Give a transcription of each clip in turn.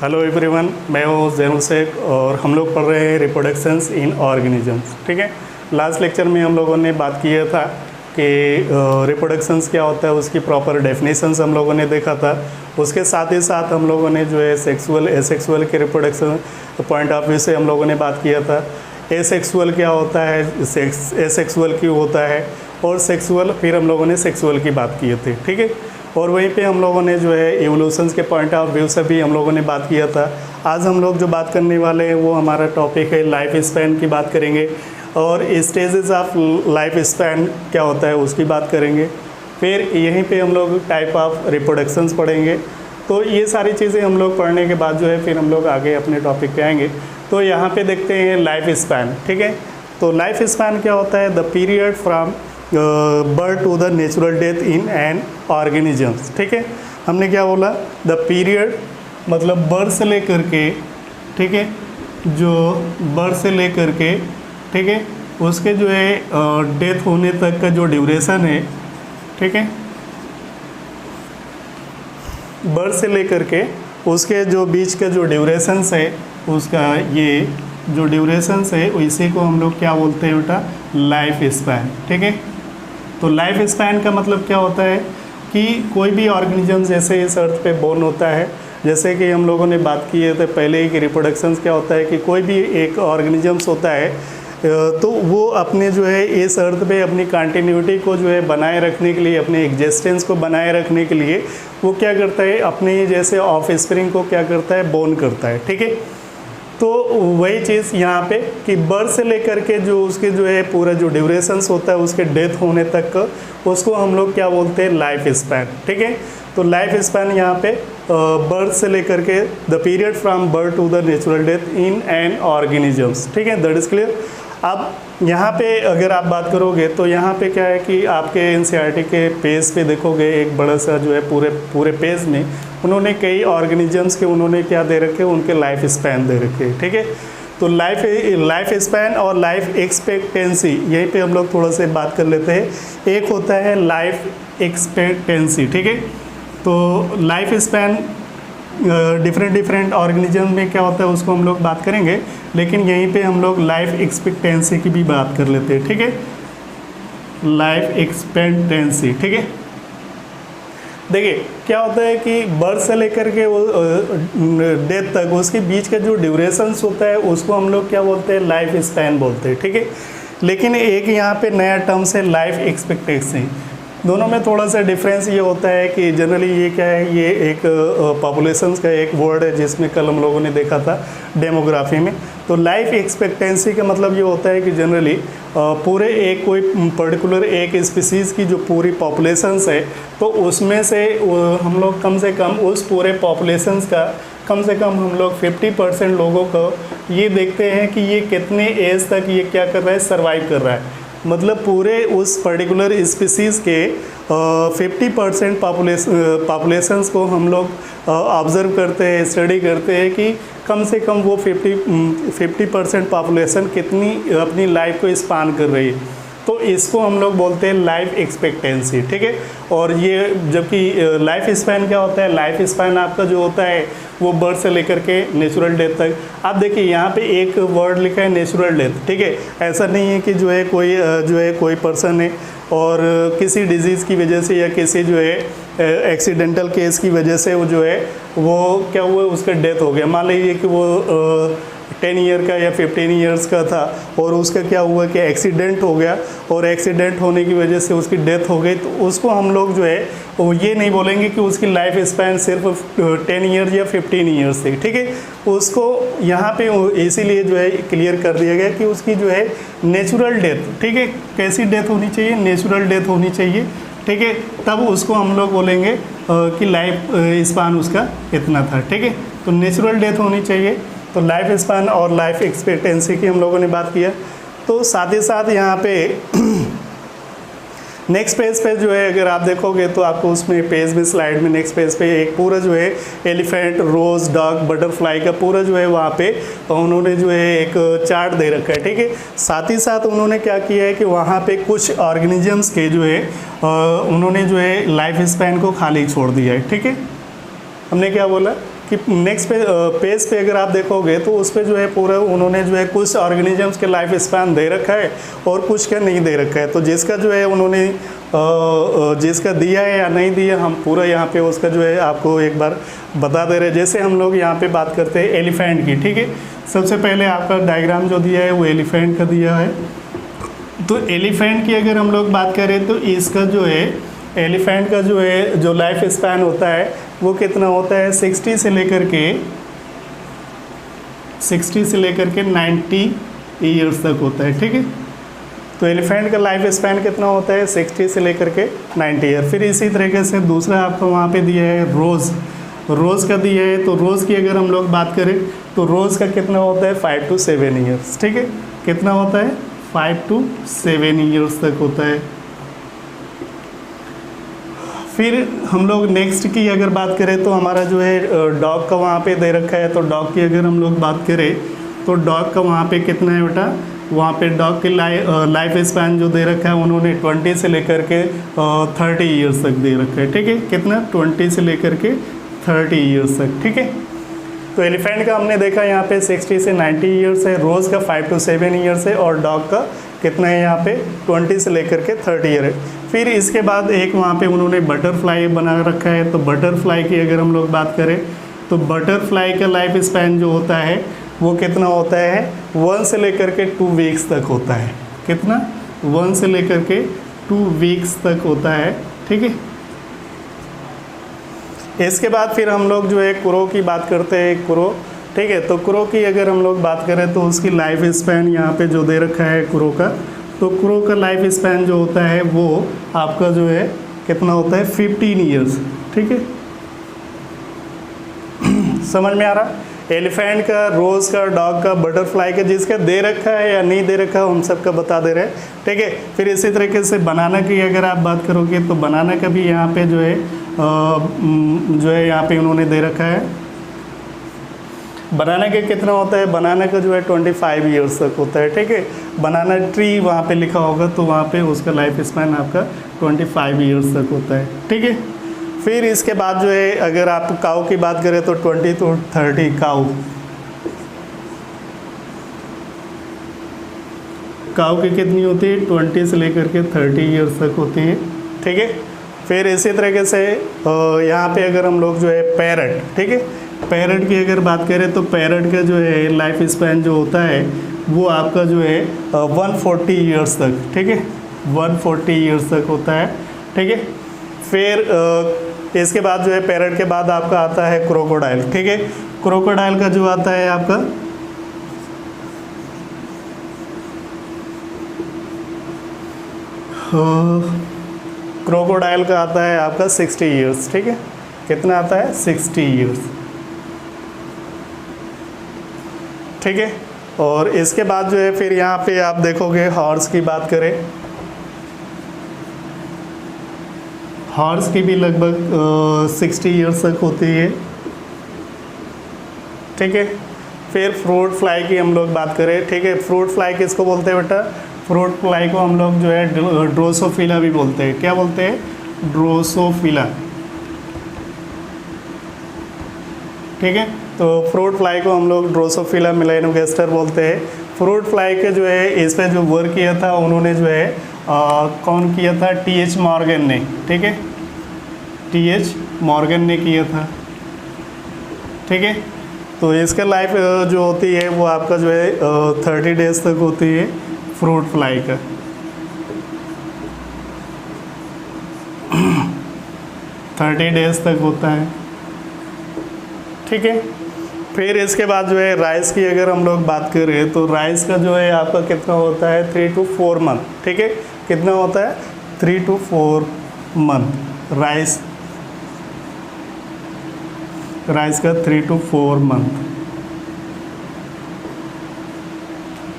Hello everyone, मैं हूँ जैनुल शेख और हम लोग पढ़ रहे हैं रिप्रोडक्शंस इन ऑर्गेनिजम्स। ठीक है, लास्ट लेक्चर में हम लोगों ने बात किया था कि रिप्रोडक्शंस क्या होता है, उसकी प्रॉपर डेफिनेशंस हम लोगों ने देखा था। उसके साथ ही साथ हम लोगों ने जो है सेक्सुअल एसेक्सुअल के रिप्रोडक्शन पॉइंट ऑफ व्यू से हम लोगों ने बात किया था। एसेक्सुअल क्या होता है, एसेक्सुअल क्यों होता है, और सेक्सुअल फिर हम लोगों ने सेक्सुअल की बात किए थे। ठीक है, और वहीं पे हम लोगों ने जो है एवोल्यूशंस के पॉइंट ऑफ व्यू से भी हम लोगों ने बात किया था। आज हम लोग जो बात करने वाले हैं वो हमारा टॉपिक है लाइफ स्पैन की बात करेंगे, और स्टेजेस ऑफ लाइफ स्पैन क्या होता है उसकी बात करेंगे। फिर यहीं पे हम लोग टाइप ऑफ रिप्रोडक्शंस पढ़ेंगे। तो ये सारी चीज़ें हम लोग पढ़ने के बाद जो है फिर हम लोग आगे अपने टॉपिक पे आएंगे। तो यहाँ पे देखते हैं लाइफ स्पैन। ठीक है, तो लाइफ स्पैन क्या होता है, the period from birth to the natural death in an organisms. ठीक है, हमने क्या बोला, द पीरियड मतलब बर्थ से लेकर के, ठीक है, जो बर्थ से लेकर के, ठीक है, उसके जो है डेथ होने तक का जो ड्यूरेशन है, ठीक है, बर्थ से लेकर के उसके जो बीच का जो ड्यूरेशंस है, उसका ये जो ड्यूरेशंस है इसी को हम लोग क्या बोलते हैं बेटा, लाइफ स्पैन। ठीक है, तो लाइफ स्पैन का मतलब क्या होता है कि कोई भी ऑर्गेनिज्म जैसे इस अर्थ पे बोर्न होता है, जैसे कि हम लोगों ने बात की है तो पहले ही कि रिप्रोडक्शंस क्या होता है कि कोई भी एक ऑर्गेनिजम्स होता है तो वो अपने जो है इस अर्थ पे अपनी कंटिन्यूटी को जो है बनाए रखने के लिए, अपने एग्जिस्टेंस को बनाए रखने के लिए वो क्या करता है, अपने जैसे ऑफ स्प्रिंग को क्या करता है, बोर्न करता है। ठीक है, तो वही चीज़ यहाँ पे कि बर्थ से लेकर के जो उसके जो है पूरा जो ड्यूरेशंस होता है उसके डेथ होने तक का, उसको हम लोग क्या बोलते हैं, लाइफ स्पैन। ठीक है, तो लाइफ स्पैन यहाँ पे बर्थ से लेकर के the period from birth to the natural death in an organisms. ठीक है, दैट इज़ क्लियर। अब यहाँ पे अगर आप बात करोगे तो यहाँ पे क्या है कि आपके एनसीईआरटी के पेज पे देखोगे एक बड़ा सा जो है पूरे पेज में उन्होंने कई ऑर्गेनिजम्स के उन्होंने क्या दे रखे, उनके लाइफ स्पैन दे रखे। ठीक है, तो लाइफ स्पैन और लाइफ एक्सपेक्टेंसी यहीं पे हम लोग थोड़ा सा बात कर लेते हैं। एक होता है लाइफ एक्सपेक्टेंसी। ठीक है, तो लाइफ स्पैन डिफरेंट ऑर्गेनिज्म में क्या होता है उसको हम लोग बात करेंगे, लेकिन यहीं पे हम लोग लाइफ एक्सपेक्टेंसी की भी बात कर लेते हैं। ठीक है, लाइफ एक्सपेक्टेंसी। ठीक है, देखिए क्या होता है कि बर्थ से लेकर के वो डेथ तक उसके बीच का जो ड्यूरेशंस होता है उसको हम लोग क्या बोलते हैं, लाइफ स्पैन बोलते हैं। ठीक है, लेकिन एक यहाँ पे नया टर्म्स है लाइफ एक्सपेक्टेंसी। दोनों में थोड़ा सा डिफरेंस ये होता है कि जनरली ये क्या है, ये एक पॉपुलेशंस का एक वर्ड है जिसमें कल हम लोगों ने देखा था डेमोग्राफी में। तो लाइफ एक्सपेक्टेंसी का मतलब ये होता है कि जनरली पूरे एक कोई पर्टिकुलर एक स्पीसीज़ की जो पूरी पॉपुलेशंस है तो उसमें से हम लोग कम से कम उस पूरे पॉपुलेशंस का कम से कम हम लोग 50% लोगों को ये देखते हैं कि ये कितने एज तक ये क्या कर रहा है, सर्वाइव कर रहा है। मतलब पूरे उस पर्टिकुलर स्पीसीज़ के 50% पॉपुलेशंस को हम लोग ऑब्ज़र्व करते हैं, स्टडी करते हैं कि कम से कम वो 50% पॉपुलेशन कितनी अपनी लाइफ को स्पान कर रही है। तो इसको हम लोग बोलते हैं लाइफ एक्सपेक्टेंसी। ठीक है, और ये जबकि लाइफ स्पैन क्या होता है, लाइफ स्पैन आपका जो होता है वो बर्थ से लेकर के नेचुरल डेथ तक। आप देखिए यहाँ पे एक वर्ड लिखा है नेचुरल डेथ। ठीक है, ऐसा नहीं है कि जो है कोई पर्सन है और किसी डिजीज़ की वजह से या किसी जो है एक्सीडेंटल केस की वजह से वो जो है वो क्या हुआ, उसका डेथ हो गया। मान लीजिए कि वो 10 ईयर का या 15 ईयर्स का था और उसका क्या हुआ कि एक्सीडेंट हो गया और एक्सीडेंट होने की वजह से उसकी डेथ हो गई, तो उसको हम लोग जो है वो ये नहीं बोलेंगे कि उसकी लाइफ स्पैन सिर्फ 10 ईयर या 15 ईयर्स थी। ठीक है, उसको यहाँ पे इसीलिए जो है क्लियर कर दिया गया कि उसकी जो है नेचुरल डेथ, ठीक है, कैसी डेथ होनी चाहिए, नेचुरल डेथ होनी चाहिए। ठीक है, तब उसको हम लोग बोलेंगे कि लाइफ स्पैन उसका इतना था। ठीक है, तो नेचुरल डेथ होनी चाहिए। तो लाइफ स्पैन और लाइफ एक्सपेक्टेंसी की हम लोगों ने बात किया। तो साथ ही साथ यहाँ पे नेक्स्ट पेज पे जो है अगर आप देखोगे तो आपको उसमें पेज में स्लाइड में नेक्स्ट पेज पे एक पूरा जो है एलिफेंट, रोज, डक, बटरफ्लाई का पूरा जो है वहाँ पे उन्होंने जो है एक चार्ट दे रखा है। ठीक है, साथ ही साथ उन्होंने क्या किया है कि वहाँ पे कुछ ऑर्गेनिजम्स के जो है उन्होंने जो है लाइफ स्पैन को खाली छोड़ दिया है। ठीक है, हमने क्या बोला कि नेक्स्ट पेज पे अगर आप देखोगे तो उस पर जो है पूरा उन्होंने जो है कुछ ऑर्गेनिजम्स के लाइफ स्पैन दे रखा है और कुछ का नहीं दे रखा है। तो जिसका जो है उन्होंने जिसका दिया है या नहीं दिया, हम पूरा यहाँ पे उसका जो है आपको एक बार बता दे रहे हैं। जैसे हम लोग यहाँ पे बात करते हैं एलिफेंट की, ठीक है। सबसे पहले आपका डायग्राम जो दिया है वो एलिफेंट का दिया है। तो एलिफेंट की अगर हम लोग बात करें तो इसका जो है एलिफेंट का जो है जो लाइफ स्पैन होता है वो कितना होता है 60 से लेकर के 90 ईयर्स तक होता है, ठीक है। तो एलिफेंट का लाइफ स्पैन कितना होता है 60 से लेकर के 90 ईयर। फिर इसी तरीके से दूसरा आपको वहाँ पे दिया है रोज़ का दिया है। तो रोज़ की अगर हम लोग बात करें तो रोज़ का कितना होता है 5 to 7 ईयर्स, ठीक है। कितना होता है 5 to 7 ईयर्स तक होता है। फिर हम लोग नेक्स्ट की अगर बात करें तो हमारा जो है डॉग का वहाँ पे दे रखा है। तो डॉग की अगर हम लोग बात करें तो डॉग का वहाँ पे कितना है बेटा, वहाँ पे डॉग की लाइफ स्पैन जो दे रखा है उन्होंने 20 से लेकर के 30 ईयर्स तक दे रखा है, ठीक है। कितना 20 से लेकर के 30 ईयर्स तक, ठीक है। तो एलिफेंट का हमने देखा यहाँ पे 60 से 90 ईयर्स है, रोज़ का 5 to 7 ईयर्स है और डॉग का कितना है यहाँ पे 20 से लेकर के 30 ईयर है। फिर इसके बाद एक वहाँ पे उन्होंने बटरफ्लाई बना रखा है। तो बटरफ्लाई की अगर हम लोग बात करें तो बटरफ्लाई का लाइफ स्पैन जो होता है वो कितना होता है 1 से लेकर के 2 वीक्स तक होता है। कितना 1 से लेकर के 2 वीक्स तक होता है, ठीक है। इसके बाद फिर हम लोग जो है क्रो की बात करते हैं, क्रो, ठीक है। तो क्रो की अगर हम लोग बात करें तो उसकी लाइफ स्पैन यहाँ पे जो दे रखा है क्रो का, तो क्रो का लाइफ स्पैन जो होता है वो आपका जो है कितना होता है 15 ईयर्स, ठीक है। समझ में आ रहा? एलिफेंट का, रोज़ का, डॉग का, बटरफ्लाई का, जिसका दे रखा है या नहीं दे रखा हम सबका बता दे रहे हैं, ठीक है। फिर इसी तरीके से बनाना की अगर आप बात करोगे तो बनाना का भी यहाँ पे जो है यहाँ पे उन्होंने दे रखा है। बनाना का कितना होता है, बनाना का जो है 25 ईयर्स तक होता है, ठीक है। बनाना ट्री वहाँ पे लिखा होगा तो वहाँ पे उसका लाइफ स्पैन आपका 25 ईयर्स तक होता है, ठीक है। फिर इसके बाद जो है अगर आप काऊ की बात करें तो 20 to 30 काऊ की कितनी होती है 20 से लेकर के 30 ईयर्स तक होती है, ठीक है। फिर इसी तरीके से यहाँ पे अगर हम लोग जो है पैरट, ठीक है, पैरट की अगर बात करें तो पैरट का जो है लाइफ स्पैन जो होता है वो आपका जो है 140 ईयर्स तक, ठीक है, 140 ईयर्स तक होता है, ठीक है। फिर इसके बाद जो है पैरट के बाद आपका आता है क्रोकोडाइल, ठीक है। क्रोकोडाइल का जो आता है आपका क्रोकोडाइल का आता है आपका 60 ईयर्स, ठीक है। कितना आता है 60 ईयर्स, ठीक है। और इसके बाद जो है फिर यहाँ पे आप देखोगे हॉर्स की बात करें, हॉर्स की भी लगभग 60 ईयर्स तक होती है, ठीक है। फिर फ्रूट फ्लाई की हम लोग बात करें, ठीक है। फ्रूट फ्लाई किसको बोलते हैं बेटा, फ्रूट फ्लाई को हम लोग जो है ड्रोसोफिला भी बोलते हैं। क्या बोलते हैं, ड्रोसोफिला, ठीक है। तो फ्रूट फ्लाई को हम लोग ड्रोसोफिला मेलानोगास्टर बोलते हैं। फ्रूट फ्लाई के जो है इस पर जो वर्क किया था उन्होंने जो है कौन किया था, TH मॉर्गन ने, ठीक है, TH मॉर्गन ने किया था, ठीक है। तो इसका लाइफ जो होती है वो आपका जो है 30 डेज तक होती है फ्रूट फ्लाई का। 30 डेज तक होता है, ठीक है। फिर इसके बाद जो है राइस की अगर हम लोग बात करें तो राइस का जो है आपका कितना होता है 3 to 4 मंथ, ठीक है। कितना होता है 3 to 4 मंथ राइस का 3 to 4 मंथ,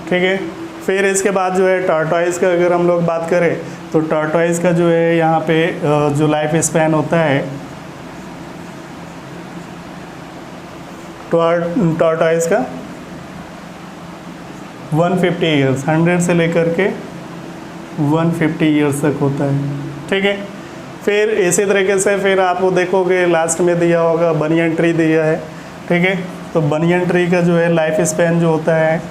ठीक है। फिर इसके बाद जो है टॉर्टोइस का अगर हम लोग बात करें तो टॉर्टोइस का जो है यहाँ पे जो लाइफ स्पैन होता है टॉर्टोइस का 150 ईयर्स, 100 से लेकर के 150 ईयर्स तक होता है, ठीक है। फिर इसी तरीके से फिर आप वो देखोगे लास्ट में दिया होगा बनियन ट्री दिया है, ठीक है। तो बनियन ट्री का जो है लाइफ स्पैन जो होता है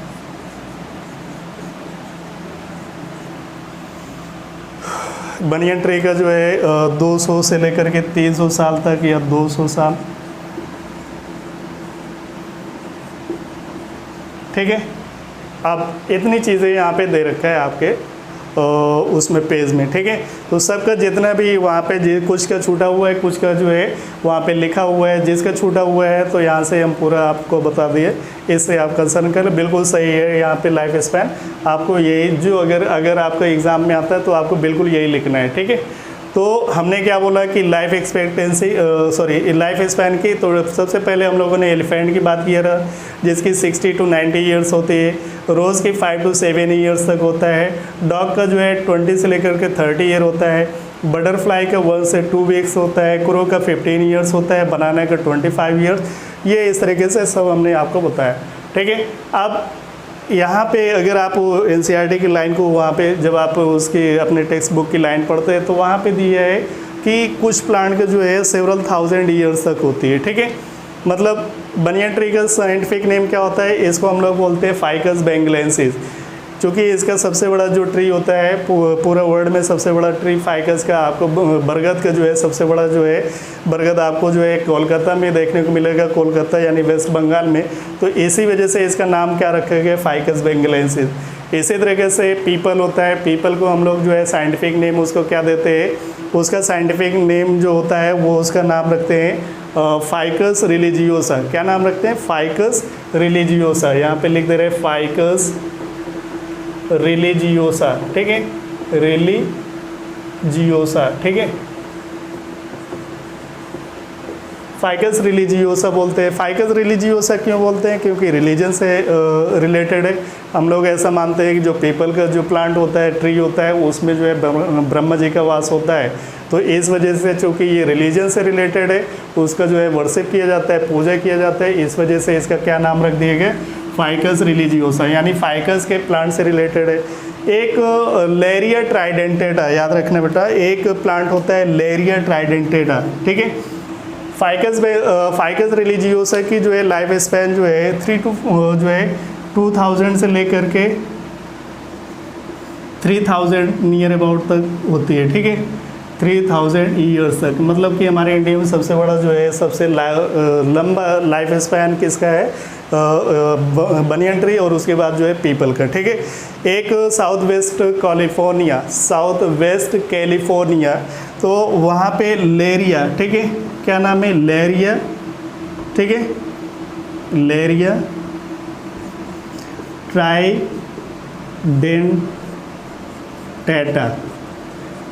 बनियन ट्री का जो है 200 से लेकर के 300 साल तक या 200 साल, ठीक है। अब इतनी चीज़ें यहाँ पे दे रखा है आपके उसमें पेज में, ठीक है। तो सबका जितना भी वहाँ पे कुछ का छूटा हुआ है, कुछ का जो है वहाँ पे लिखा हुआ है, जिसका छूटा हुआ है तो यहाँ से हम पूरा आपको बता दिए, इससे आप कंसर्न करें। बिल्कुल सही है यहाँ पे लाइफ स्पैन, आपको यही जो अगर आपका एग्ज़ाम में आता है तो आपको बिल्कुल यही लिखना है, ठीक है। तो हमने क्या बोला कि लाइफ एक्सपेक्टेंसी लाइफ स्पैन की, तो सबसे पहले हम लोगों ने एलिफेंट की बात किया रहा, जिसकी 60 to 90 ईयर्स होती है। रोज़ की 5 to 7 ईयर्स तक होता है। डॉग का जो है 20 से लेकर के 30 ईयर होता है। बटरफ्लाई का 1 से 2 वीक्स होता है। क्रो का 15 ईयर्स होता है। बनाना का 25 ईयर्स। ये इस तरीके से सब हमने आपको बताया, ठीक है। अब यहाँ पे अगर आप एनसीईआरटी की लाइन को वहाँ पे जब आप उसकी अपने टेक्स्ट बुक की लाइन पढ़ते हैं तो वहाँ पे दिया है कि कुछ प्लांट का जो है सेवरल थाउजेंड ईयर्स तक होती है, ठीक है। मतलब बनियन ट्री का साइंटिफिक नेम क्या होता है, इसको हम लोग बोलते हैं फाइकस बेंगलेंसिस। क्योंकि इसका सबसे बड़ा जो ट्री होता है पूरा वर्ल्ड में सबसे बड़ा ट्री फाइकस का, आपको बरगद का जो है सबसे बड़ा जो है बरगद आपको जो है कोलकाता में देखने को मिलेगा, कोलकाता यानी वेस्ट बंगाल में। तो इसी वजह से इसका नाम क्या रखा गया, फाइकस बेंगलेंसिस। इसी तरीके से पीपल होता है, पीपल को हम लोग जो है साइंटिफिक नेम उसको क्या देते हैं, उसका साइंटिफिक नेम जो होता है वो उसका नाम रखते हैं फाइकस रिलीजियोसा। क्या नाम रखते हैं, फाइकस रिलीजियोसा। यहाँ पे लिख दे रहे हैं फाइकस रिलीजियोसा, ठीक है, रिलीजियोसा, ठीक है। फाइकस रिलीजियोसा बोलते हैं। फाइकस रिलीजियोसा क्यों बोलते हैं, क्योंकि रिलीजन से रिलेटेड है। हम लोग ऐसा मानते हैं कि जो पीपल का जो प्लांट होता है, ट्री होता है, उसमें जो है ब्रह्मा जी का वास होता है। तो इस वजह से चूँकि ये रिलीजन से रिलेटेड है, उसका जो है वर्शिप किया जाता है, पूजा किया जाता है। इस वजह से इसका क्या नाम रख दिया गया, फाइकस रिलीजियोसा, यानी फाइकस के प्लांट से रिलेटेड है। एक लेरिया ट्राइडेंटेटा, याद रखना बेटा, एक प्लांट होता है लेरिया ट्राइडेंटेटा, ठीक है। फाइकस रिलीजियोसा की जो है लाइफ स्पैन जो है 2000 से लेकर के 3000 नियर अबाउट तक होती है, ठीक है। 3000 ईयर्स तक, मतलब कि हमारे इंडिया में सबसे बड़ा जो है सबसे लंबा लाइफ स्पैन किसका है, बनियन ट्री, और उसके बाद जो है पीपल का, ठीक है। एक साउथ वेस्ट कैलिफोर्निया, तो वहाँ पे लेरिया, ठीक है, क्या नाम है, लेरिया, ठीक है, लेरिया ट्राइडेंटेटा,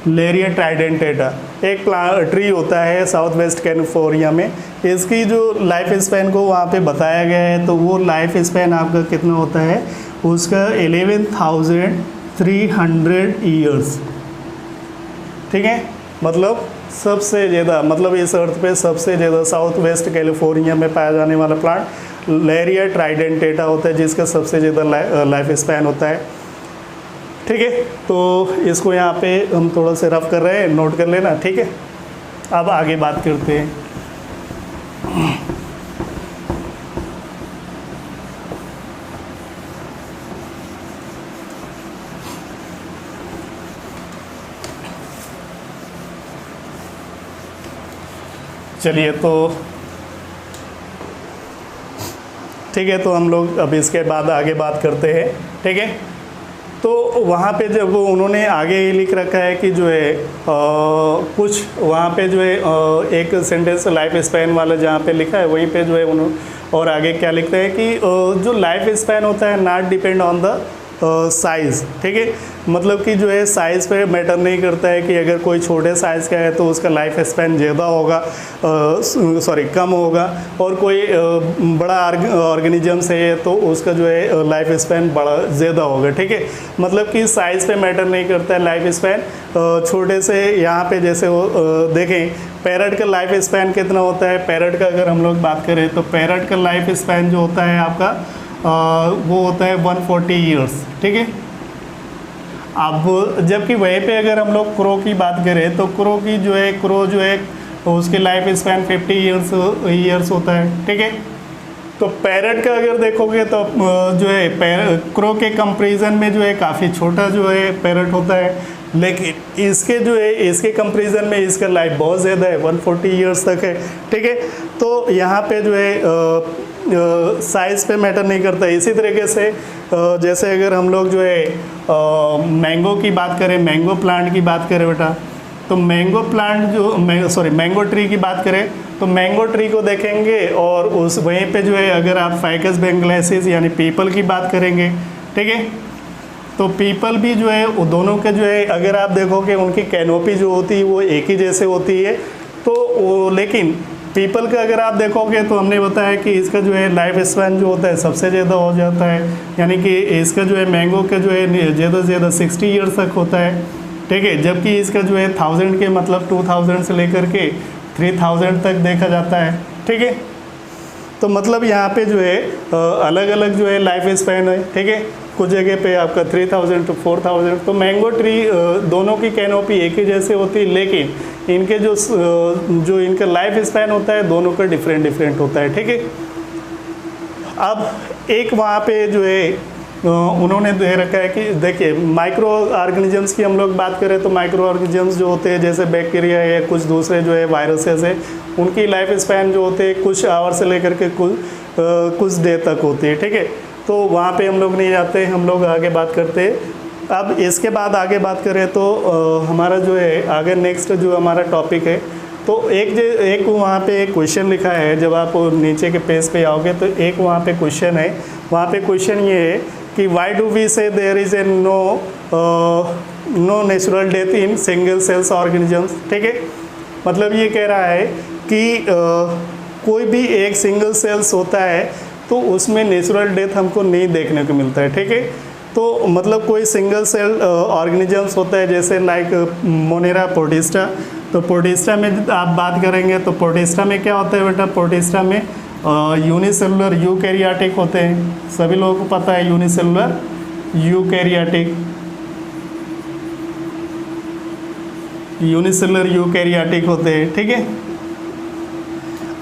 लेरिया ट्राइडेंटेटा एक ट्री होता है साउथ वेस्ट कैलिफोर्निया में। इसकी जो लाइफ स्पैन को वहाँ पे बताया गया है, तो वो लाइफ स्पैन आपका कितना होता है, उसका 11,300 ईयर्स, ठीक है। मतलब सबसे ज़्यादा, मतलब इस अर्थ पे सबसे ज़्यादा साउथ वेस्ट कैलिफोर्निया में पाया जाने वाला प्लांट लेरिया ट्राइडेंटेटा होता है, जिसका सबसे ज़्यादा लाइफ स्पैन होता है, ठीक है। तो इसको यहाँ पे हम थोड़ा सा रफ कर रहे हैं, नोट कर लेना, ठीक है। अब आगे बात करते हैं। चलिए, तो ठीक है, तो हम लोग अब इसके बाद आगे बात करते हैं, ठीक है। तो वहाँ पे जब उन्होंने आगे ये लिख रखा है कि जो है कुछ वहाँ पे जो है एक सेंटेंस लाइफ स्पैन वाला जहाँ पे लिखा है वहीं पे जो है उन्होंने और आगे क्या लिखते हैं कि जो लाइफ स्पैन होता है not depend on the size, ठीक है। मतलब कि जो है साइज़ पे मैटर नहीं करता है कि अगर कोई छोटे साइज़ का है तो उसका लाइफ स्पैन ज़्यादा होगा, कम होगा, और कोई बड़ा ऑर्गेनिज्म से है तो उसका जो है लाइफ स्पैन बड़ा ज़्यादा होगा, ठीक है। मतलब कि साइज़ पे मैटर नहीं करता है लाइफ स्पैन। छोटे से यहाँ पे जैसे वो देखें, पैरट का लाइफ स्पैन कितना होता है, पैरट का अगर हम लोग बात करें तो पैरट का लाइफ स्पैन जो होता है आपका वो होता है 140 ईयर्स, ठीक है। अब जबकि वहीं पे अगर हम लोग क्रो की बात करें तो क्रो जो है उसके लाइफ स्पैन 50 ईयर्स होता है, ठीक है। तो पैरट का अगर देखोगे तो जो है क्रो के कंपैरिजन में जो है काफ़ी छोटा जो है पैरट होता है, लेकिन इसके जो है इसके कंपैरिजन में इसका लाइफ बहुत ज़्यादा है, 140 ईयर्स तक है। ठीक है, तो यहाँ पे जो है साइज़ पे मैटर नहीं करता। इसी तरीके से जैसे अगर हम लोग जो है मैंगो की बात करें, मैंगो प्लांट की बात करें बेटा, तो मैंगो प्लांट जो मैंगो ट्री की बात करें तो मैंगो ट्री को देखेंगे और उस वहीं पे जो है अगर आप फाइकस बेंगलेसिस यानी पीपल की बात करेंगे, ठीक है, तो पीपल भी जो है वो दोनों के जो है अगर आप देखोगे उनकी कैनोपी जो होती है वो एक ही जैसे होती है। तो वो लेकिन पीपल का अगर आप देखोगे तो हमने बताया कि इसका जो है लाइफ स्पैन जो होता है सबसे ज़्यादा हो जाता है, यानी कि इसका जो है मैंगो का जो है ज़्यादा से ज़्यादा 60 ईयर्स तक होता है। ठीक है, जबकि इसका जो है 1000 के मतलब 2000 से लेकर के 3000 तक देखा जाता है। ठीक है, तो मतलब यहाँ पे जो है अलग अलग जो है लाइफ स्पैन है। ठीक है, कुछ जगह पे आपका 3000 to 4000। तो मैंगो ट्री दोनों की कैनोपी एक ही जैसे होती है, लेकिन इनके जो इनका लाइफ स्पैन होता है दोनों का डिफरेंट होता है। ठीक है, अब एक वहाँ पे जो है उन्होंने दे रखा है कि देखिए माइक्रो ऑर्गेनिजम्स की हम लोग बात करें तो माइक्रो ऑर्गेनिजम्स जो होते हैं जैसे बैक्टीरिया है या कुछ दूसरे जो है वायरसेस है, उनकी लाइफ स्पैन जो होते हैं कुछ आवर से लेकर के कुछ डे तक होती है। ठीक है, तो वहाँ पे हम लोग नहीं जाते, हम लोग आगे बात करते हैं। अब इसके बाद आगे बात करें तो हमारा जो है आगे नेक्स्ट जो हमारा टॉपिक है, तो एक वहाँ पे एक क्वेश्चन लिखा है, जब आप नीचे के पेज पे आओगे तो एक वहाँ पे क्वेश्चन है। वहाँ पे क्वेश्चन ये है कि why do we say there is a no natural death in single cells organisms. ठीक है, मतलब ये कह रहा है कि कोई भी एक सिंगल सेल्स होता है तो उसमें नेचुरल डेथ हमको नहीं देखने को मिलता है। ठीक है, तो मतलब कोई सिंगल सेल ऑर्गेनिजम्स होता है जैसे लाइक मोनेरा प्रोटिस्टा। तो प्रोटिस्टा में आप बात करेंगे तो प्रोटिस्टा में क्या होता है बेटा, प्रोटिस्टा में यूनिसेलुलर यूकैरियोटिक होते हैं। सभी लोगों को पता है यूनिसेलुलर यूकैरियोटिक होते हैं। ठीक है,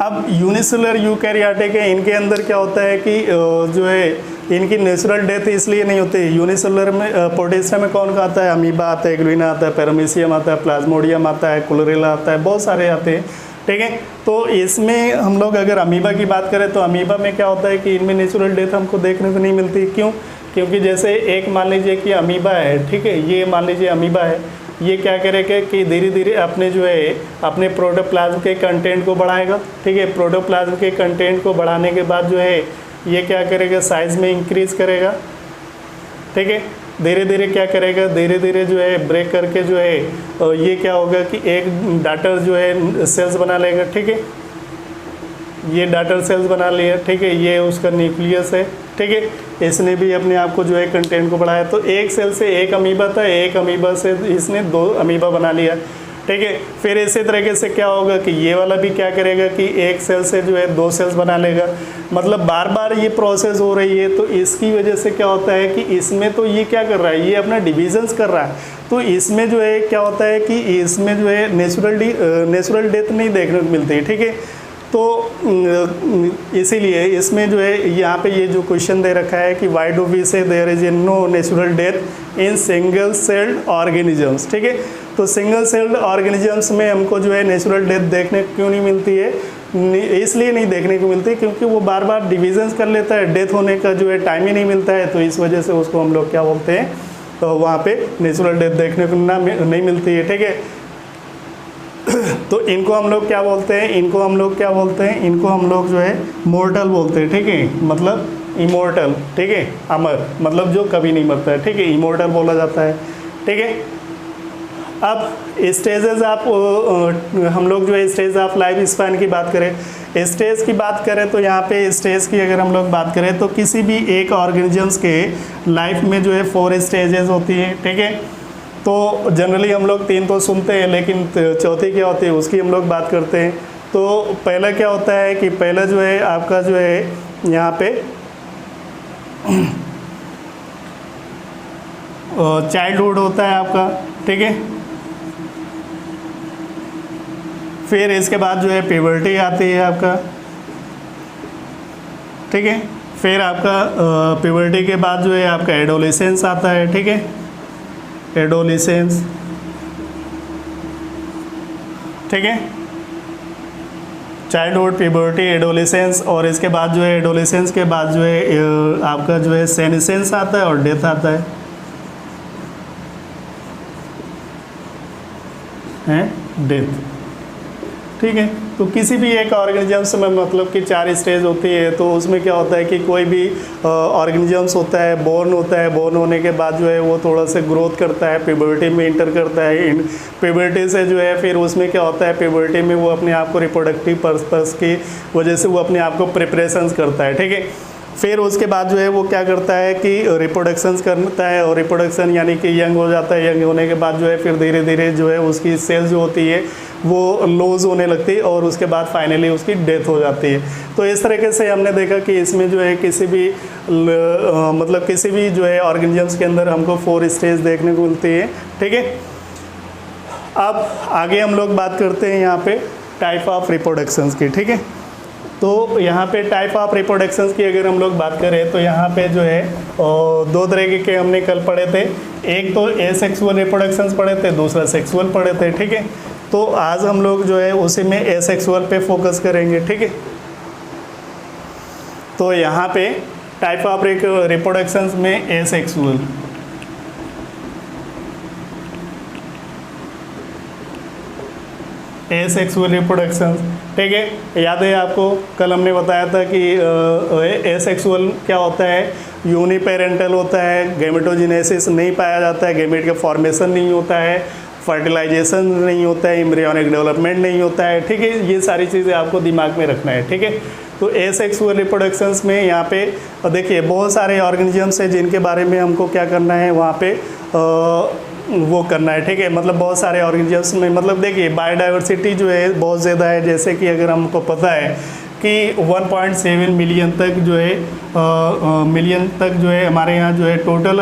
अब यूनिसेलुलर यूकैरियोटिक है, इनके अंदर क्या होता है कि जो है इनकी नेचुरल डेथ इसलिए नहीं होती। यूनिसेलुलर में प्रोटिस्टा में कौन का आता है, अमीबा आता है, ग्लूइना आता है, पैरामीशियम आता है, प्लाज्मोडियम आता है, क्लोरेला आता है, बहुत सारे आते हैं। ठीक है, तो इसमें हम लोग अगर अमीबा की बात करें तो अमीबा में क्या होता है कि इनमें नेचुरल डेथ हमको देखने को नहीं मिलती। क्यों? क्योंकि जैसे एक मान लीजिए कि अमीबा है, ठीक है, ये मान लीजिए अमीबा है, ये क्या करेगा कि धीरे धीरे अपने जो है अपने प्रोटोप्लाज्म के कंटेंट को बढ़ाएगा। ठीक है, प्रोटोप्लाज्म के कंटेंट को बढ़ाने के बाद जो है ये क्या करेगा, साइज़ में इंक्रीज करेगा। ठीक है, धीरे धीरे क्या करेगा, धीरे धीरे जो है ब्रेक करके जो है ये क्या होगा कि एक डाटर जो है सेल्स बना लेगा। ठीक है, ये डाटर सेल्स बना लिया। ठीक है, ये उसका न्यूक्लियस है। ठीक है, इसने भी अपने आप को जो है कंटेंट को बढ़ाया। तो एक सेल से एक अमीबा था, एक अमीबा से इसने 2 अमीबा बना लिया। ठीक है, फिर इसी तरीके से क्या होगा कि ये वाला भी क्या करेगा कि एक सेल से जो है 2 सेल्स बना लेगा। मतलब बार बार ये प्रोसेस हो रही है, तो इसकी वजह से क्या होता है कि इसमें तो ये क्या कर रहा है, ये अपना डिविजन्स कर रहा है। तो इसमें जो है क्या होता है कि इसमें जो है नेचुरल डेथ नहीं देखने को मिलती है। ठीक है, तो इसीलिए इसमें जो है यहाँ पे ये जो क्वेश्चन दे रखा है कि why do we say there is no natural death in single celled organisms. ठीक है, तो सिंगल सेल्ड ऑर्गेनिजम्स में हमको जो है नेचुरल डेथ देखने को क्यों नहीं मिलती है, इसलिए नहीं देखने को मिलती क्योंकि वो बार बार डिविजन्स कर लेता है, डेथ होने का जो है टाइम ही नहीं मिलता है। तो इस वजह से उसको हम लोग क्या बोलते हैं, तो वहाँ पे नेचुरल डेथ देखने को नहीं मिलती है। ठीक है, तो इनको हम लोग क्या बोलते हैं, इनको हम लोग जो है मोर्टल बोलते हैं। ठीक है, मतलब इमोर्टल। ठीक है, अमर मतलब जो कभी नहीं मरता है। ठीक है, इमोर्टल बोला जाता है। ठीक है, अब स्टेजेस हम लोग जो है स्टेज ऑफ लाइफ स्पैन की बात करें, स्टेज की बात करें तो यहाँ पे स्टेज की अगर हम लोग बात करें तो किसी भी एक ऑर्गेनिजम्स के लाइफ में जो है 4 स्टेजेस होती है। ठीक है, तो जनरली हम लोग 3 तो सुनते हैं, लेकिन चौथी क्या होती है उसकी हम लोग बात करते हैं। तो पहला क्या होता है कि पहला जो है आपका जो है यहाँ पे चाइल्डहुड होता है आपका। ठीक है, फिर इसके बाद जो है प्यूबर्टी आती है आपका। ठीक है। फिर आपका प्यूबर्टी के बाद जो है आपका एडोलेसेंस आता है, ठीक है, एडोलेसेंस, ठीक है, चाइल्डहुड, प्यूबर्टी, एडोलेसेंस, और इसके बाद जो है एडोलेसेंस के बाद जो है आपका जो है सेनेसेंस आता है और डेथ आता है डेथ, ठीक है। तो किसी भी एक ऑर्गेनिजम्स में मतलब कि 4 स्टेज होती है, तो उसमें क्या होता है कि कोई भी ऑर्गेनिजम्स होता है, बोर्न होता है, बोर्न होने के बाद जो है वो थोड़ा सा ग्रोथ करता है, प्यूबर्टी में इंटर करता है, प्यूबर्टी से जो है फिर उसमें क्या होता है, प्यूबर्टी में वो अपने आप को रिप्रोडक्टिव पर्पस की वजह से वो अपने आप को प्रिपरेशंस करता है, ठीक है। फिर उसके बाद जो है वो क्या करता है कि रिप्रोडक्शंस करता है, और रिप्रोडक्शन यानी कि यंग हो जाता है, यंग होने के बाद जो है फिर धीरे धीरे जो है उसकी सेल्स जो होती है वो लूज होने लगती है, और उसके बाद फाइनली उसकी डेथ हो जाती है। तो इस तरीके से हमने देखा कि इसमें जो है किसी भी मतलब किसी भी जो है ऑर्गेनिजम्स के अंदर हमको 4 स्टेज देखने को मिलती है, ठीक है। अब आगे हम लोग बात करते हैं यहाँ पे टाइप ऑफ रिप्रोडक्शंस की, ठीक है। तो यहाँ पे टाइप ऑफ रिप्रोडक्शंस की अगर हम लोग बात करें तो यहाँ पे जो है 2 तरीके के हमने कल पढ़े थे। एक तो एसेक्सुअल रिप्रोडक्शंस पढ़े थे, दूसरा सेक्सुअल पढ़े थे, ठीक है। तो आज हम लोग जो है उसी में एसेक्सुअल पे फोकस करेंगे, ठीक है। तो यहाँ पे टाइप ऑफ रिप्रोडक्शंस में एसेक्सुअल, एसेक्सुअल रिप्रोडक्शंस, ठीक है। याद है आपको कल हमने बताया था कि एसेक्सुअल क्या होता है, यूनिपेरेंटल होता है, गैमेटोजेनेसिस नहीं पाया जाता है, गैमेट का फॉर्मेशन नहीं होता है, फर्टिलाइजेशन नहीं होता है, एम्ब्रियोनिक डेवलपमेंट नहीं होता है, ठीक है। ये सारी चीज़ें आपको दिमाग में रखना है, ठीक है। तो एसेक्सुअल रिप्रोडक्शंस में यहाँ पे देखिए बहुत सारे ऑर्गेनिजम्स हैं जिनके बारे में हमको क्या करना है वहाँ पे वो करना है, ठीक है। मतलब बहुत सारे ऑर्गेनिजम्स में मतलब देखिए बायोडाइवर्सिटी जो है बहुत ज़्यादा है। जैसे कि अगर हमको पता है कि 1.7 मिलियन तक जो है हमारे यहाँ जो है टोटल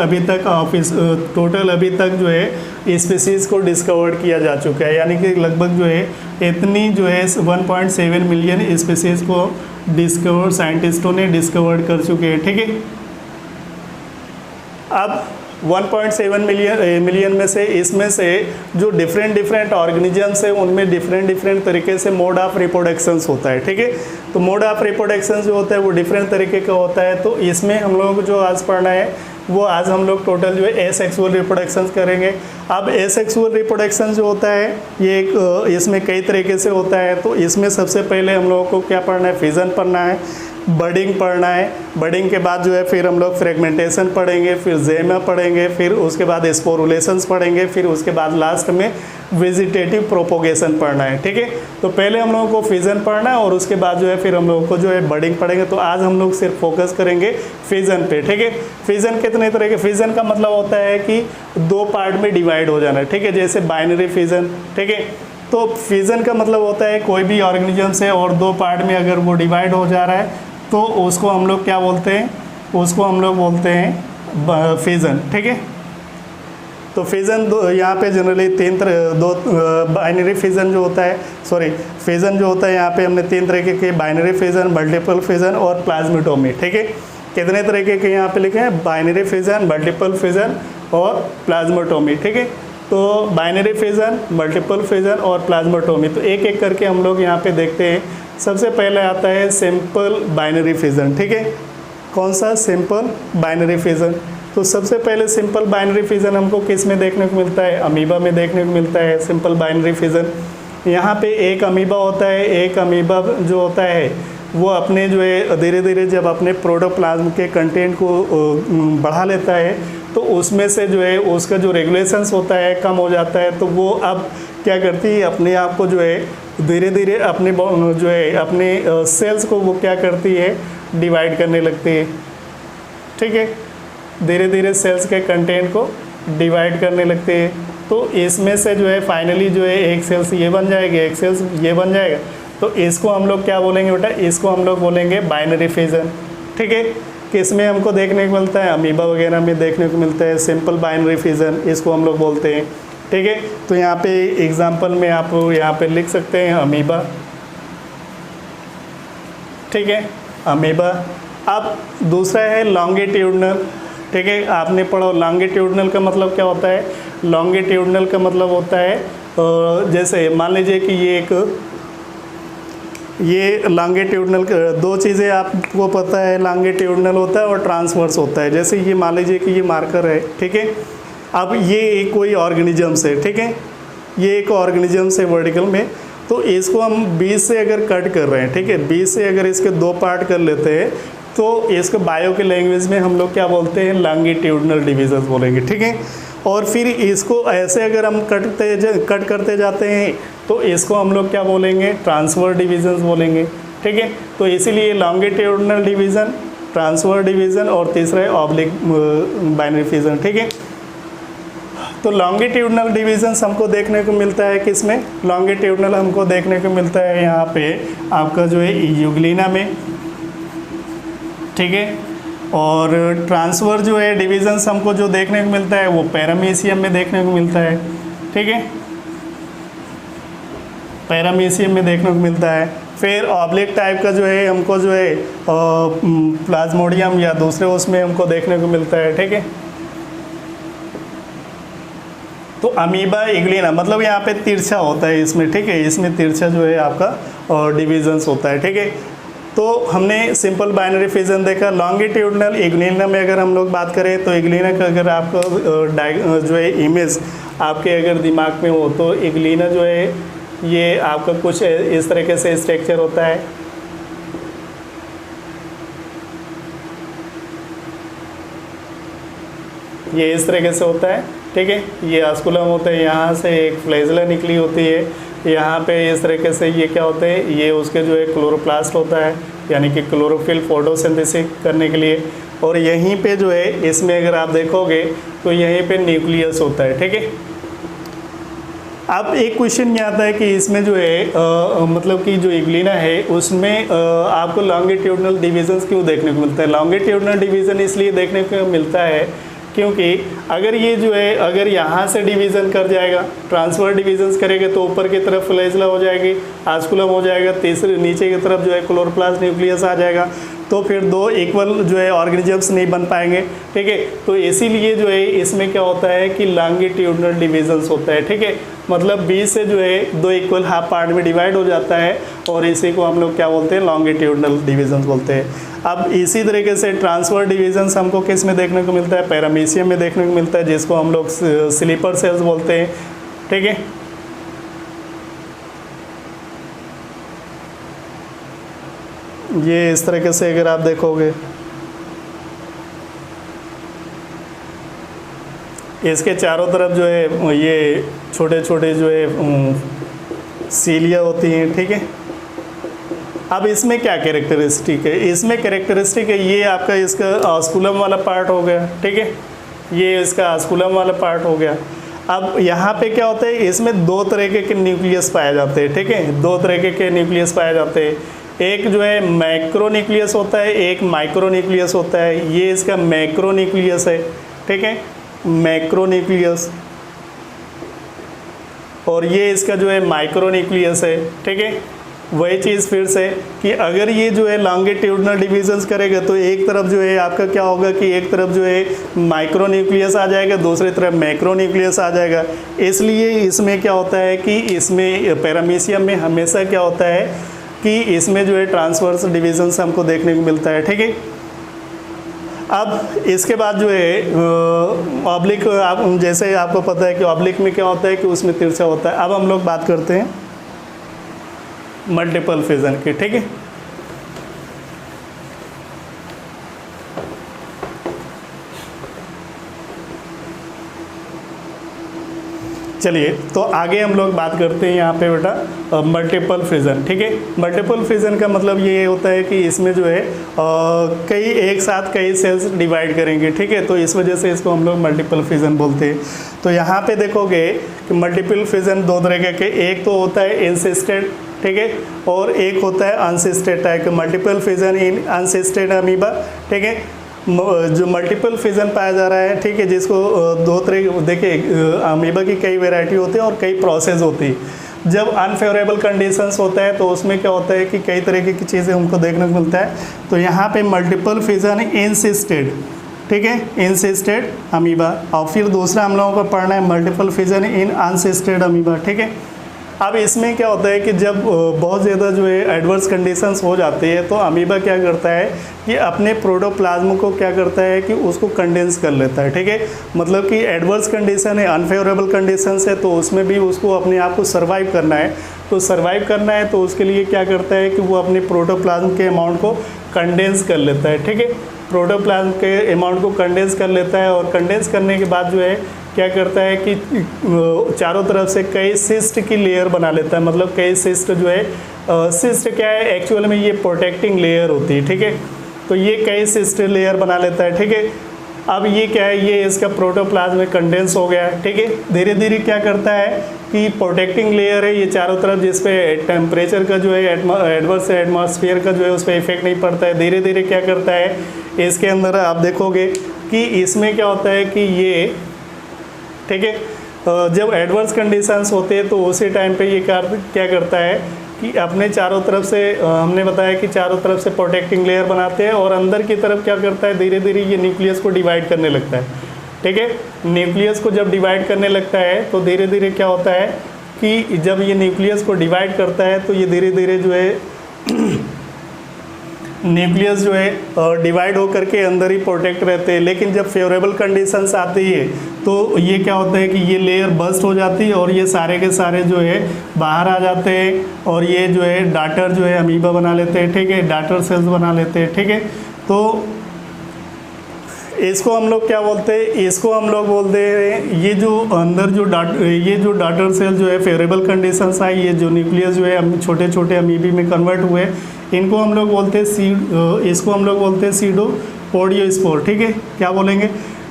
अभी तक जो है स्पीसीज़ को डिस्कवर्ड किया जा चुका है, यानी कि लगभग जो है इतनी जो है 1.7 मिलियन स्पीसीज़ को साइंटिस्टों ने डिस्कवर्ड कर चुके हैं, ठीक है। अब 1.7 मिलियन में से इसमें से जो डिफरेंट ऑर्गेनिजम्स है उनमें डिफरेंट तरीके से मोड ऑफ रिप्रोडक्शंस होता है, ठीक है। तो मोड ऑफ रिप्रोडक्शंस जो होता है वो डिफरेंट तरीके का होता है। तो इसमें हम लोग जो आज पढ़ना है वो आज हम लोग टोटल जो है एसेक्सुअल रिप्रोडक्शंस करेंगे। अब एसेक्सुअल रिप्रोडक्शन जो होता है ये इसमें कई तरीके से होता है। तो इसमें सबसे पहले हम लोगों को क्या पढ़ना है, फिजन पढ़ना है, बडिंग पढ़ना है। बडिंग के बाद जो है फिर हम लोग फ्रेगमेंटेशन पढ़ेंगे, फिर ज़ेमा पढ़ेंगे, फिर उसके बाद स्पोरुलेशंस पढ़ेंगे, फिर उसके बाद लास्ट में वेजिटेटिव प्रोपोगेशन पढ़ना है, ठीक है। तो पहले हम लोगों को फिजन पढ़ना है और उसके बाद जो है फिर हम लोगों को जो है बडिंग पढ़ेंगे। तो आज हम लोग सिर्फ फोकस करेंगे फिजन पे, ठीक है। फिजन कितने तरह के, फिजन का मतलब होता है कि 2 पार्ट में डिवाइड हो जाना, ठीक है। जैसे बाइनरी फिजन, ठीक है। तो फिजन का मतलब होता है कोई भी ऑर्गेनिज्म से और 2 पार्ट में अगर वो डिवाइड हो जा रहा है तो उसको हम लोग क्या बोलते हैं, उसको हम लोग बोलते हैं फिजन, ठीक है। तो फिजन यहाँ पे जनरली 3 तरह बाइनरी फिजन जो होता है, फिजन जो होता है यहाँ पे हमने 3 तरीके के बाइनरी फिजन, मल्टीपल फिजन और प्लाज्मेटोमी, ठीक है। कितने तरीके के यहाँ पे लिखे हैं, बाइनरी फिजन, मल्टीपल फिजन और प्लाज्मेटोमी, ठीक है। तो बाइनरी फिजन, मल्टीपल फिजन और प्लाज्मेटोमी, तो एक एक करके हम लोग यहाँ पे देखते हैं। सबसे पहले आता है सिंपल बाइनरी फिजन, ठीक है। कौन सा, सिंपल बाइनरी फिजन। तो सबसे पहले सिंपल बाइनरी फिजन हमको किस में देखने को मिलता है, अमीबा में देखने को मिलता है सिंपल बाइनरी फिजन। यहाँ पे एक अमीबा होता है, एक अमीबा जो होता है वो अपने जो है धीरे धीरे जब अपने प्रोटोप्लाज्म के कंटेंट को बढ़ा लेता है तो उसमें से जो है उसका जो रेगुलेशंस होता है कम हो जाता है। तो वो अब क्या करती है, अपने आप को जो है धीरे धीरे अपने जो है अपने सेल्स को वो क्या करती है, डिवाइड करने लगती है, ठीक है। धीरे धीरे सेल्स के कंटेंट को डिवाइड करने लगते हैं। तो इसमें से जो है फाइनली जो है एक सेल्स ये बन जाएगी, एक सेल्स ये बन जाएगा। तो इसको हम लोग क्या बोलेंगे बेटा, इसको हम लोग बोलेंगे बाइनरी फिजन, ठीक है। किसमें हमको देखने को मिलता है, अमीबा वगैरह में देखने को मिलता है सिंपल बाइनरी फिजन, इसको हम लोग बोलते हैं, ठीक है। तो यहाँ पे एग्जांपल में आप यहाँ पे लिख सकते हैं अमीबा, ठीक है, अमीबा। अब दूसरा है लॉन्गिट्यूडनल, ठीक है, आपने पढ़ो लॉन्गिट्यूडनल का मतलब क्या होता है। लॉन्गिट्यूडनल का मतलब होता है जैसे मान लीजिए कि ये लॉन्गिट्यूडनल, दो चीज़ें आपको पता है, लॉन्गिट्यूडनल होता है और ट्रांसवर्स होता है। जैसे ये मान लीजिए कि ये मार्कर है, ठीक है, अब ये एक कोई ऑर्गेनिजम्स है, ठीक है, ये एक ऑर्गेनिजम्स है वर्टिकल में, तो इसको हम 20 से अगर कट कर रहे हैं, ठीक है, 20 से अगर इसके 2 पार्ट कर लेते हैं तो इसको बायो के लैंग्वेज में हम लोग क्या बोलते हैं, लॉन्गिट्यूडनल डिविजन्स बोलेंगे, ठीक है। और फिर इसको ऐसे अगर हम कट करते जाते हैं तो इसको हम लोग क्या बोलेंगे, ट्रांसफर डिविजन्स बोलेंगे, ठीक है। तो इसीलिए लॉन्गिट्यूडनल डिवीज़न, ट्रांसफर डिवीज़न और तीसरा है ऑब्लिक बाइनरी फिजन, ठीक है। तो लॉन्गिट्यूडनल डिविजन्स हमको देखने को मिलता है किसमें, लॉन्गिट्यूडनल हमको देखने को मिलता है यहाँ पे आपका जो है यूग्लिना में, ठीक है। और ट्रांसफर जो है डिविजन्स हमको जो देखने को मिलता है वो पैरामीशियम में देखने को मिलता है, ठीक है, पैरामीशियम में देखने को मिलता है। फिर ऑब्लिक टाइप का जो है हमको जो है प्लाज्मोडियम या दूसरे उसमें हमको देखने को मिलता है, ठीक है। तो अमीबा इग्लिना मतलब यहाँ पे तिरछा होता है इसमें, ठीक है, इसमें तिरछा जो है आपका डिविजन्स होता है, ठीक है। तो हमने सिंपल बाइनरी फिजन देखा। लॉन्गिट्यूडनल इग्लिना में अगर हम लोग बात करें तो इग्लिना का अगर आपको जो है इमेज आपके अगर दिमाग में हो तो इग्लिना जो है ये आपका कुछ इस तरीके से स्ट्रक्चर होता है, ये इस तरीके से होता है, ठीक है। ये आस्कुलम होता है, यहाँ से एक फ्लैजिला निकली होती है, यहाँ पे इस तरीके से ये क्या होते हैं, ये उसके जो है क्लोरोप्लास्ट होता है, यानी कि क्लोरोफिल फोटोसिंथेसिस करने के लिए। और यहीं पे जो है इसमें अगर आप देखोगे तो यहीं पे न्यूक्लियस होता है, ठीक है। अब एक क्वेश्चन ये आता है कि इसमें जो है मतलब कि जो इग्लिना है उसमें आपको लॉन्गिट्यूडनल डिविजन्स क्यों देखने को मिलता है। लॉन्गिट्यूडनल डिवीज़न इसलिए देखने को मिलता है क्योंकि अगर ये जो है अगर यहाँ से डिवीज़न कर जाएगा, ट्रांसफर डिविजन्स करेगा तो ऊपर की तरफ फ्लैजिला हो जाएगी, आस्कुलम हो जाएगा, तीसरे नीचे की तरफ जो है क्लोरोप्लास्ट न्यूक्लियस आ जाएगा, तो फिर 2 इक्वल जो है ऑर्गेनिजम्स नहीं बन पाएंगे, ठीक है। तो इसीलिए जो है इसमें क्या होता है कि लॉन्गिट्यूडनल डिविजन्स होता है, ठीक है, मतलब 20 से जो है 2 इक्वल हाफ पार्ट में डिवाइड हो जाता है और इसी को हम लोग क्या बोलते हैं, लॉन्गिट्यूडनल डिविजन्स बोलते हैं। अब इसी तरीके से ट्रांसफर डिविजन्स हमको किस में देखने को मिलता है, पैरामीशियम में देखने को मिलता है, जिसको हम लोग स्लीपर सेल्स बोलते हैं, ठीक है। ये इस तरीके से अगर आप देखोगे इसके चारों तरफ जो है ये छोटे छोटे जो है सीलिया होती हैं, ठीक है। अब इसमें क्या कैरेक्टरिस्टिक है, इसमें कैरेक्टरिस्टिक है ये आपका इसका आस्कुलम वाला पार्ट हो गया, ठीक है, ये इसका आस्कुलम वाला पार्ट हो गया। अब यहाँ पे क्या होता है, इसमें 2 तरीके के न्यूक्लियस पाए जाते हैं, ठीक है, 2 तरीके के न्यूक्लियस पाए जाते हैं। एक जो है मैक्रो न्यूक्लियस होता है, एक माइक्रो न्यूक्लियस होता है। ये इसका मैक्रो न्यूक्लियस है, ठीक है, मैक्रो न्यूक्लियस, और ये इसका जो है माइक्रो न्यूक्लियस है, ठीक है। वही चीज़ फिर से कि अगर ये जो है लॉन्गिट्यूडनल डिविजन्स करेगा तो एक तरफ जो है आपका क्या होगा कि एक तरफ जो है माइक्रो न्यूक्लियस आ जाएगा, दूसरी तरफ मैक्रो न्यूक्लियस आ जाएगा। इसलिए इसमें क्या होता है कि इसमें पैरामीशियम में हमेशा क्या होता है कि इसमें जो है ट्रांसवर्स डिविजन्स हमको देखने को मिलता है, ठीक है। अब इसके बाद जो है ऑब्लिक, आप जैसे आपको पता है कि ऑब्लिक में क्या होता है कि उसमें तिरछा होता है। अब हम लोग बात करते हैं मल्टीपल फिजन की, ठीक है। चलिए तो आगे हम लोग बात करते हैं यहाँ पे बेटा मल्टीपल फिजन, ठीक है। मल्टीपल फिजन का मतलब ये होता है कि इसमें जो है कई एक साथ कई सेल्स डिवाइड करेंगे, ठीक है, तो इस वजह से इसको हम लोग मल्टीपल फिजन बोलते हैं। तो यहाँ पे देखोगे कि मल्टीपल फिजन 2 तरह के, एक तो होता है इंसिस्टेड, ठीक है, और एक होता है encysted type. Multiple fission in encysted amoeba, ठीक है, जो मल्टीपल फिजन पाया जा रहा है, ठीक है, जिसको 2 तरह, देखिए अमीबा की कई वैरायटी होती है और कई प्रोसेस होती है। जब अनफेवरेबल कंडीशंस होता है तो उसमें क्या होता है कि कई तरीके की चीज़ें हमको देखने को मिलता है। तो यहाँ पे मल्टीपल फिजन इंसिस्टेड, ठीक है, इंसिस्टेड अमीबा, और फिर दूसरा हम लोगों को पढ़ना है multiple fission in encysted amoeba, ठीक है। अब इसमें क्या होता है कि जब बहुत ज़्यादा जो है एडवर्स कंडीशंस हो जाती है तो अमीबा क्या करता है कि अपने प्रोटोप्लाज्म को क्या करता है कि उसको कंडेंस कर लेता है, ठीक है। मतलब कि एडवर्स कंडीशन है, अनफेवरेबल कंडीशंस है, तो उसमें भी उसको अपने आप को सर्वाइव करना है। तो सर्वाइव करना है तो उसके लिए क्या करता है कि वो अपने प्रोटोप्लाज्म के अमाउंट को कंडेंस कर लेता है, ठीक है। प्रोटोप्लाज्म के अमाउंट को कंडेंस कर लेता है और कंडेंस करने के बाद जो है क्या करता है कि चारों तरफ से कई सिस्ट की लेयर बना लेता है। मतलब कई सिस्ट जो है, सिस्ट क्या है एक्चुअल में, ये प्रोटेक्टिंग लेयर होती है, ठीक है। तो ये कई सिस्ट लेयर बना लेता है, ठीक है। अब ये क्या है, ये इसका प्रोटोप्लाज्म में कंडेंस हो गया है, ठीक है। धीरे धीरे क्या करता है कि प्रोटेक्टिंग लेयर है ये चारों तरफ, जिस पे टेम्परेचर का जो है एडवर्स एटमॉस्फेयर का जो है उस पर इफेक्ट नहीं पड़ता है। धीरे धीरे क्या करता है, इसके अंदर आप देखोगे कि इसमें क्या होता है कि ये, ठीक है, जब एडवर्स कंडीशंस होते हैं तो उसी टाइम पे ये क्या करता है कि अपने चारों तरफ से, हमने बताया कि चारों तरफ से प्रोटेक्टिंग लेयर बनाते हैं और अंदर की तरफ क्या करता है, धीरे धीरे ये न्यूक्लियस को डिवाइड करने लगता है, ठीक है। न्यूक्लियस को जब डिवाइड करने लगता है तो धीरे धीरे क्या होता है कि जब ये न्यूक्लियस को डिवाइड करता है तो ये धीरे धीरे जो है न्यूक्लियस जो है डिवाइड होकर के अंदर ही प्रोटेक्ट रहते हैं। लेकिन जब फेवरेबल कंडीशंस आती है तो ये क्या होता है कि ये लेयर बस्ट हो जाती है और ये सारे के सारे जो है बाहर आ जाते हैं और ये जो है डाटर जो है अमीबा बना लेते हैं, ठीक है, डाटर सेल्स बना लेते हैं, ठीक है। तो इसको हम लोग क्या बोलते हैं, इसको हम लोग बोलते हैं ये जो अंदर जो डाटर सेल जो है फेवरेबल कंडीशंस आई, ये जो न्यूक्लियस जो है छोटे छोटे अमीबी में कन्वर्ट हुए, इनको हम लोग बोलते हैं इसको हम लोग बोलते हैं सीडोपोडियोस्पोर, ठीक है। क्या बोलेंगे,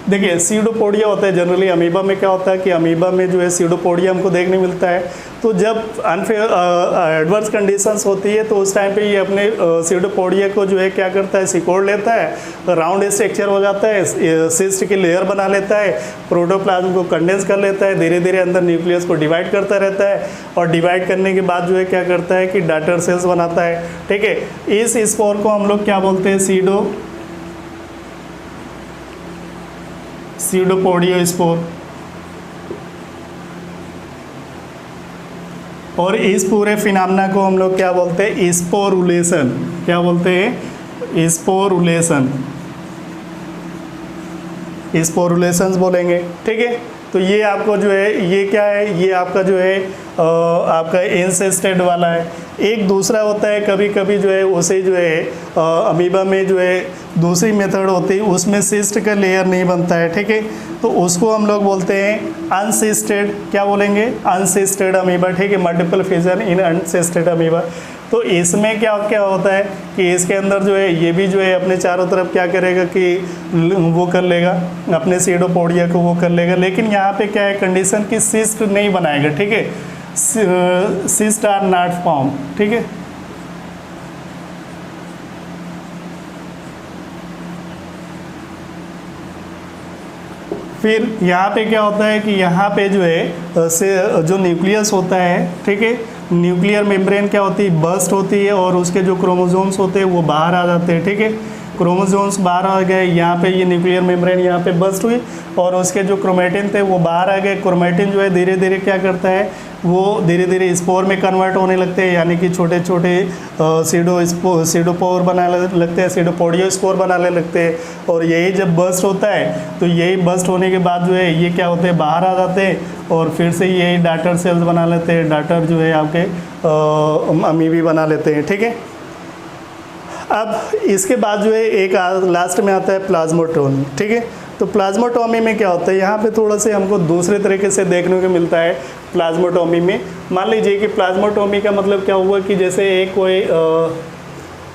देखिए सीडोपोडिया होता है जनरली अमीबा में, क्या होता है कि अमीबा में जो है सीडोपोडिया हमको देखने मिलता है। तो जब एडवर्स कंडीशंस होती है तो उस टाइम पे ये अपने सीडोपोडिया को जो है क्या करता है, सिकोड़ लेता है, राउंड स्ट्रक्चर हो जाता है, सिस्ट की लेयर बना लेता है, प्रोटोप्लाज्म को कंडेंस कर लेता है, धीरे धीरे अंदर न्यूक्लियस को डिवाइड करता रहता है और डिवाइड करने के बाद जो है क्या करता है कि डाटर सेल्स बनाता है, ठीक है। इस स्पोर को हम लोग क्या बोलते हैं, सीडोपोडियोस्पोर। और इस पूरे फिनोमेना को हम लोग क्या बोलते हैं, स्पोरुलेशन। क्या बोलते हैं, स्पोरुलेशन, स्पोरुलेशंस बोलेंगे, ठीक है। तो ये आपको जो है ये क्या है, ये आपका जो है आपका इंसेस्टेड वाला है। एक दूसरा होता है कभी कभी जो है उसे जो है अमीबा में जो है दूसरी मेथड होती है, उसमें सिस्ट का लेयर नहीं बनता है, ठीक है। तो उसको हम लोग बोलते हैं अनसिस्टेड। क्या बोलेंगे, अनसिस्टेड अमीबा, ठीक है, multiple fission in encysted amoeba. तो इसमें क्या क्या होता है कि इसके अंदर जो है ये भी जो है अपने चारों तरफ क्या करेगा कि वो कर लेगा, अपने सीडोपोडिया को वो कर लेगा। लेकिन यहाँ पे क्या है कंडीशन की सिस्ट नहीं बनाएगा, ठीक है, सिस्ट आर नॉट फॉर्म, ठीक है। फिर यहाँ पे क्या होता है कि यहाँ पे जो है जो न्यूक्लियस होता है, ठीक है, न्यूक्लियर मेम्ब्रेन क्या होती है, बर्स्ट होती है और उसके जो क्रोमोसोम्स होते हैं वो बाहर आ जाते हैं, ठीक है। क्रोमोसोम्स बाहर आ गए, यहाँ पे ये न्यूक्लियर मेम्ब्रेन यहाँ पे बर्स्ट हुई और उसके जो क्रोमेटिन थे वो बाहर आ गए। क्रोमेटिन जो है धीरे धीरे क्या करता है, वो धीरे धीरे स्पोर में कन्वर्ट होने लगते हैं, यानी कि छोटे छोटे सीडोपोर बनाने लगते हैं, सीडोपोडियोस्पोर बनाने लगते हैं। और यही जब बर्स्ट होता है तो यही बर्स्ट होने के बाद जो है ये क्या होते हैं, बाहर आ जाते हैं और फिर से यही डाटर सेल्स बना लेते हैं, डाटर जो है आपके अमीबी बना लेते हैं, ठीक है। अब इसके बाद जो है एक लास्ट में आता है प्लाज्मोटोमी, ठीक है। तो प्लाज्मोटोमी में क्या होता है, यहाँ पे थोड़ा से हमको दूसरे तरीके से देखने को मिलता है प्लाज्मोटोमी में। मान लीजिए कि प्लाज्मोटोमी का मतलब क्या हुआ कि जैसे एक कोई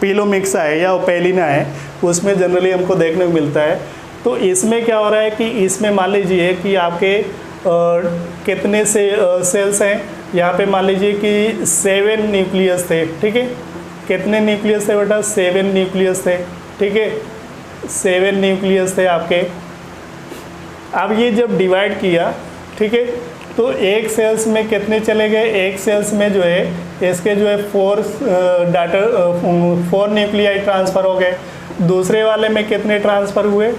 पिलोमिक्सा है या ओपेलिना है, उसमें जनरली हमको देखने को मिलता है। तो इसमें क्या हो रहा है कि इसमें मान लीजिए कि आपके कितने से सेल्स हैं, यहाँ पे मान लीजिए कि 7 न्यूक्लियस थे, ठीक है। कितने न्यूक्लियस थे बेटा, 7 न्यूक्लियस थे, ठीक है, 7 न्यूक्लियस थे आपके। अब ये जब डिवाइड किया ठीक है। तो एक सेल्स में कितने चले गए, एक सेल्स में जो है इसके जो है 4 न्यूक्लियाई ट्रांसफ़र हो गए। दूसरे वाले में कितने ट्रांसफ़र हुए,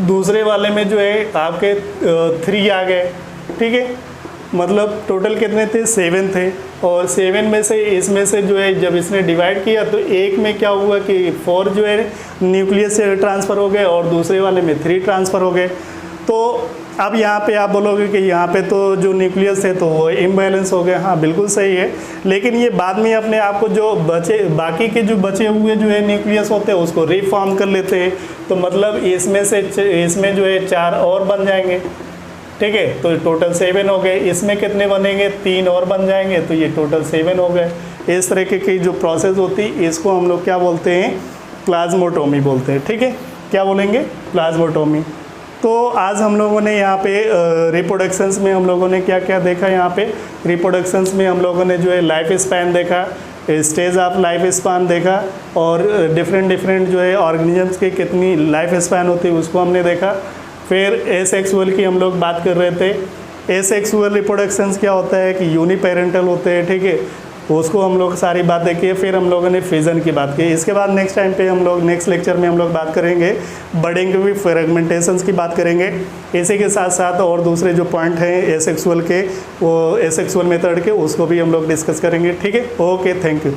दूसरे वाले में जो है आपके 3 आ गए, ठीक है। मतलब टोटल कितने थे, 7 थे। और 7 में से इसमें से जो है जब इसने डिवाइड किया तो एक में क्या हुआ कि 4 जो है न्यूक्लियस से ट्रांसफ़र हो गए और दूसरे वाले में 3 ट्रांसफ़र हो गए। तो अब यहाँ पे आप बोलोगे कि यहाँ पे तो जो न्यूक्लियस है तो वो इम्बैलेंस हो गया। हाँ बिल्कुल सही है, लेकिन ये बाद में अपने आप को जो बाकी के जो बचे हुए जो है न्यूक्लियस होते हैं उसको रिफॉर्म कर लेते हैं। तो मतलब इसमें जो है 4 और बन जाएंगे, ठीक है। तो टोटल 7 हो गए। इसमें कितने बनेंगे, 3 और बन जाएंगे, तो ये टोटल 7 हो गए। इस तरीके की जो प्रोसेस होती है इसको हम लोग क्या बोलते हैं, प्लाज्मोटोमी बोलते हैं, ठीक है। क्या बोलेंगे, प्लाज्मोटोमी। तो आज हम लोगों ने यहाँ पे रिप्रोडक्शंस में हम लोगों ने क्या क्या देखा, यहाँ पे रिप्रोडक्शंस में हम लोगों ने जो है लाइफ स्पैन देखा, स्टेज ऑफ लाइफ स्पैन देखा, और डिफरेंट जो है ऑर्गेनिजम्स की कितनी लाइफ स्पैन होती है उसको हमने देखा। फिर एसेक्सुअल की हम लोग बात कर रहे थे। एसेक्सुअल रिप्रोडक्शंस क्या होता है कि यूनिपेरेंटल होते हैं, ठीक है। उसको हम लोग सारी बातें की। फिर हम लोगों ने फिजन की बात की। इसके बाद नेक्स्ट टाइम पे हम लोग नेक्स्ट लेक्चर में हम लोग बात करेंगे बडिंग की फ्रेगमेंटेशंस की बात करेंगे। इसी के साथ साथ और दूसरे जो पॉइंट हैं एसेक्सुअल के, वो एसेक्सुअल मेथड के, उसको भी हम लोग डिस्कस करेंगे, ठीक है। Okay, thank you.